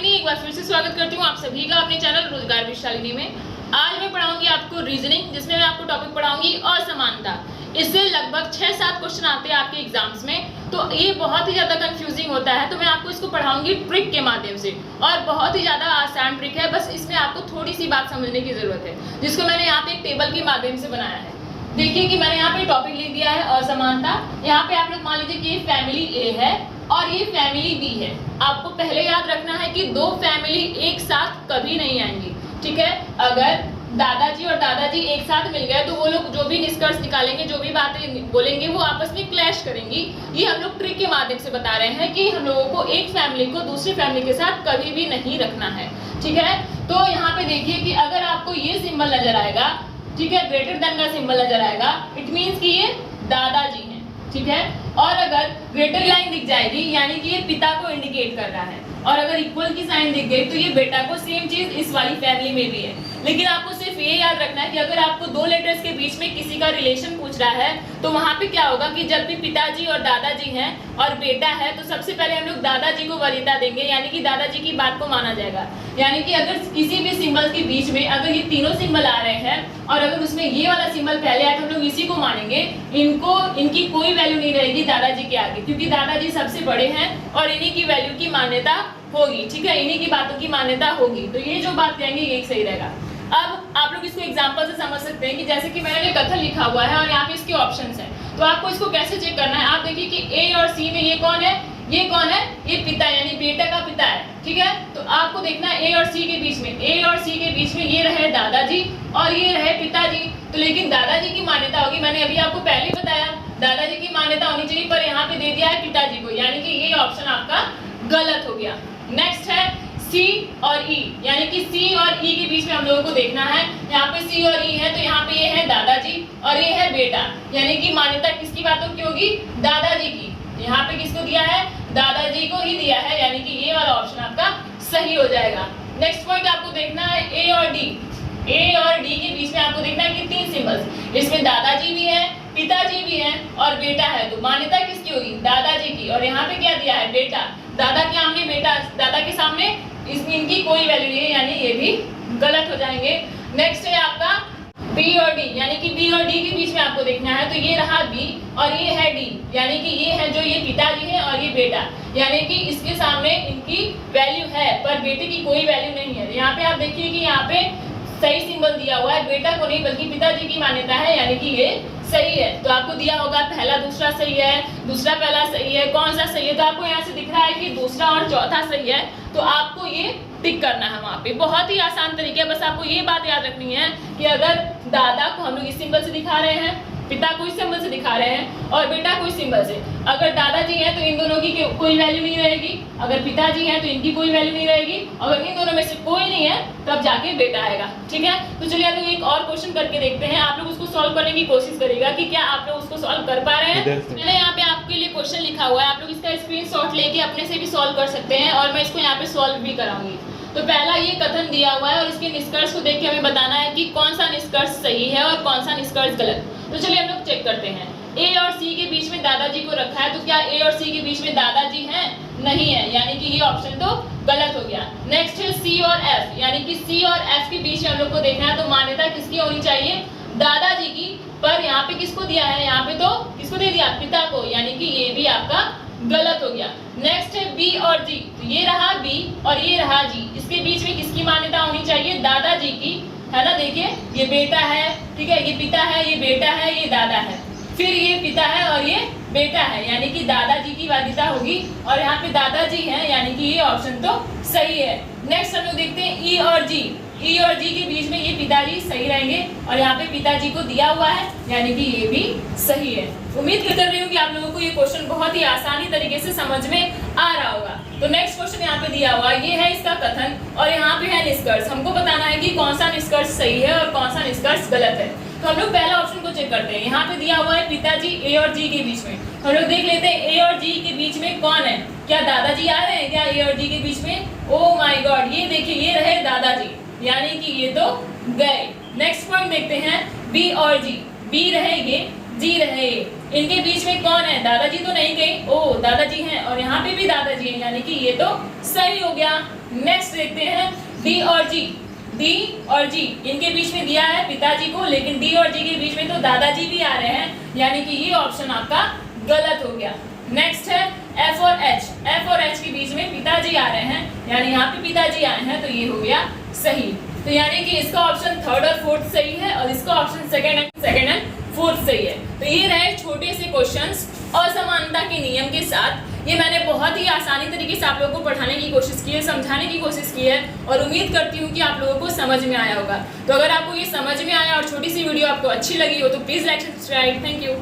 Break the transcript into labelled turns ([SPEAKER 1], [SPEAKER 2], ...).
[SPEAKER 1] नंदिनी एक बार फिर से स्वागत करती हूँ आप सभी का अपने चैनल रोजगार विशालिनी में। आज मैं पढ़ाऊंगी आपको रीजनिंग, जिसमें मैं आपको टॉपिक पढ़ाऊंगी असमानता। इससे लगभग 6-7 क्वेश्चन आते हैं आपके एग्जाम्स में, तो ये बहुत ही ज्यादा कंफ्यूजिंग होता है। तो मैं आपको इसको पढ़ाऊंगी ट्रिक के माध्यम से, और बहुत ही ज्यादा आसान ट्रिक है। बस इसमें आपको थोड़ी सी बात समझने की जरूरत है, जिसको मैंने यहाँ पे एक टेबल के माध्यम से बनाया है। देखिए कि मैंने यहाँ पे टॉपिक लिख दिया है असमानता। यहाँ पे आप लोग मान लीजिए कि ये फैमिली ए है और ये फैमिली बी है। आपको पहले याद रखना है कि दो फैमिली एक साथ कभी नहीं आएंगी, ठीक है। अगर दादाजी और दादाजी एक साथ मिल गए तो वो लोग जो भी निष्कर्ष निकालेंगे, जो भी बातें बोलेंगे, वो आपस में क्लैश करेंगी। ये हम लोग ट्रिक के माध्यम से बता रहे हैं कि हम लोगों को एक फैमिली को दूसरी फैमिली के साथ कभी भी नहीं रखना है, ठीक है। तो यहाँ पे देखिए कि अगर आपको ये सिंबल नजर आएगा, ठीक है, ग्रेटर देन का सिंबल नजर आएगा, इट मीन्स कि ये दादाजी हैं, ठीक है। और अगर ग्रेटर लाइन दिख जाएगी यानी कि ये पिता को इंडिकेट कर रहा है, और अगर इक्वल की साइन दिख गई तो ये बेटा को। सेम चीज इस वाली फैमिली में भी है। लेकिन आपको सिर्फ ये याद रखना है कि अगर आपको दो लेटर्स के बीच में किसी का रिलेशन पूछ रहा है तो वहां पे क्या होगा कि जब भी पिताजी और दादाजी हैं और बेटा है तो सबसे पहले हम लोग दादाजी को वरीयता देंगे, यानी कि दादाजी की बात को माना जाएगा। यानी कि अगर किसी भी सिंबल के बीच में अगर ये तीनों सिंबल आ रहे हैं और अगर उसमें ये वाला सिंबल पहले आए तो हम लोग इसी को मानेंगे। इनकी कोई वैल्यू नहीं रहेगी दादाजी के आगे, क्योंकि दादाजी सबसे बड़े हैं और इन्हीं की वैल्यू की मान्यता होगी, ठीक है, इन्हीं की बातों की मान्यता होगी। तो ये जो बात कहेंगे ये सही रहेगा। अब आप लोग इसको एग्जांपल से समझ सकते हैं कि जैसे कि मैंने कथन लिखा हुआ है और यहाँ पे इसके ऑप्शंस हैं, तो आपको इसको कैसे चेक करना है। आप देखिए कि ए और सी में ये कौन है, ये कौन है, ये पिता यानी बेटा का पिता है, ठीक है। तो आपको देखना है ए और सी के बीच में, ए और सी के बीच में ये रहे दादाजी और ये रहे पिताजी। तो लेकिन दादाजी की मान्यता होगी, मैंने अभी आपको पहले बताया दादाजी की मान्यता होनी चाहिए, पर यहाँ पे दे दिया है पिताजी को, यानी कि ये ऑप्शन आपका गलत हो गया। नेक्स्ट है सी और ई, यानी कि सी और ई के बीच में हम लोगों को देखना है। यहाँ पे सी और ई है तो यहाँ पे ये है दादाजी और ये है बेटा, यानी कि मान्यता किसकी बातों की होगी, दादाजी की। यहाँ पे किसको दिया है, दादाजी को ही दिया है, यानी कि ये वाला ऑप्शन आपका सही हो जाएगा। नेक्स्ट पॉइंट आपको देखना है ए और डी। ए और डी के बीच में आपको देखना है कि 3 सिंबल्स, इसमें दादाजी भी है, पिताजी भी है और बेटा है। तो मान्यता किसकी होगी, दादाजी की। और यहाँ पे क्या दिया है, बेटा। दादा के सामने बेटा, दादा के सामने इसमें इनकी कोई वैल्यू नहीं है, यानी ये भी गलत हो जाएंगे। नेक्स्ट है आपका बी और डी, यानी कि बी और डी के बीच में आपको देखना है। तो ये रहा बी और ये है डी, यानी कि ये है जो ये पिताजी है और ये बेटा, यानी कि इसके सामने इनकी वैल्यू है पर बेटे की कोई वैल्यू नहीं है। यहाँ पे आप देखिए कि यहाँ पे सही सिंबल दिया हुआ है, बेटा को नहीं बल्कि पिताजी की मान्यता है, यानी कि ये सही है। तो आपको दिया होगा पहला दूसरा सही है, दूसरा पहला सही है, कौन सा सही है। तो आपको यहाँ से दिख रहा है कि दूसरा और चौथा सही है, तो आपको ये टिक करना है वहाँ पे। बहुत ही आसान तरीके है, बस आपको ये बात याद रखनी है कि अगर दादा को हम लोग इस सिंबल से दिखा रहे हैं, पिता को इस सिंबल से दिखा रहे हैं और बेटा को इस सिंबल से, अगर दादाजी हैं तो इन दोनों की कोई वैल्यू नहीं रहेगी, अगर पिताजी हैं तो इनकी कोई वैल्यू नहीं रहेगी, अगर इन दोनों में से कोई नहीं है तब जाके बेटा आएगा, ठीक है। तो चलिए हम लोग एक और क्वेश्चन करके देखते हैं। आप लोग उसको सॉल्व करने की कोशिश करिएगा कि क्या आप लोग उसको सॉल्व कर पा रहे हैं। मैंने यहाँ पे आपके लिए क्वेश्चन लिखा हुआ है, आप लोग इसका स्क्रीनशॉट लेके अपने से भी सॉल्व कर सकते हैं और मैं इसको यहाँ पे सॉल्व भी कराऊंगी। तो पहला ये कथन दिया हुआ है और इसके निष्कर्ष को देख के हमें बताना है कि कौन सा निष्कर्ष सही है और कौन सा निष्कर्ष गलत। तो चलिए हम लोग चेक करते हैं। ए और सी के बीच में दादाजी को रखा है, तो क्या ए और सी के बीच में दादाजी हैं, नहीं है, यानी कि ये ऑप्शन तो गलत हो गया। नेक्स्ट है सी और एफ, यानी कि सी और एफ के बीच में हम लोग को देखना है, तो मान्यता किसकी होनी चाहिए, दादाजी की। पर यहाँ पे किसको दिया है, यहाँ पे तो किसको दे दिया, पिता को, यानी कि ये भी आपका गलत हो गया। नेक्स्ट है बी और जी, तो ये रहा बी और ये रहा जी, इसके बीच में किसकी मान्यता होनी चाहिए, दादाजी की, है ना। देखिए ये बेटा है, ठीक है, ये पिता है, ये बेटा है, ये दादा है, फिर ये पिता है और ये बेटा है, यानी कि दादाजी की वैधता होगी और यहाँ पे दादाजी हैं, यानी कि ये ऑप्शन तो सही है। नेक्स्ट हम लोग देखते हैं ई और जी। ई और जी के बीच में ये पिताजी सही रहेंगे और यहाँ पे पिताजी को दिया हुआ है, यानी कि ये भी सही है। उम्मीद कर रही हूँ कि आप लोगों को ये क्वेश्चन बहुत ही आसानी तरीके से समझ में आ रहा होगा। तो नेक्स्ट क्वेश्चन यहाँ पे दिया हुआ ये है इसका कथन और यहाँ पे है निष्कर्ष। हमको बताना है कि कौन सा निष्कर्ष सही है और कौन सा निष्कर्ष गलत है। तो हम लोग पहला ऑप्शन को चेक करते हैं। यहाँ पे दिया हुआ है पिताजी ए और जी के बीच में, हम लोग देख लेते हैं ए और जी के बीच में कौन है, क्या दादाजी आ रहे हैं क्या ए और जी के बीच में। ओ माय गॉड, ये देखिए ये रहे दादाजी, यानी कि ये तो गए। नेक्स्ट पॉइंट देखते हैं बी और जी, बी रहे ये, जी रहे ये, इनके बीच में कौन है, दादाजी तो नहीं गए, ओ दादाजी हैं और यहाँ पे भी दादाजी हैं, यानी कि ये तो सही हो गया। नेक्स्ट देखते हैं डी और जी। डी और जी इनके बीच में दिया है पिताजी को, लेकिन डी और जी के बीच में तो दादाजी भी आ रहे हैं, यानी कि ये ऑप्शन आपका गलत हो गया। नेक्स्ट है एफ और एच। एफ और एच के बीच में पिताजी आ रहे हैं, यानी यहाँ पे पिताजी आए हैं, तो ये हो गया सही। तो यानी कि इसका ऑप्शन थर्ड और फोर्थ सही है और इसका ऑप्शन सेकंड एंड फोर्थ सही है। तो ये रहे छोटे से क्वेश्चंस असमानता के नियम के साथ। ये मैंने बहुत ही आसानी तरीके से आप लोगों को पढ़ाने की कोशिश की है, समझाने की कोशिश की है और उम्मीद करती हूँ कि आप लोगों को समझ में आया होगा। तो अगर आपको ये समझ में आया और छोटी सी वीडियो आपको अच्छी लगी हो तो please like subscribe. Thank you.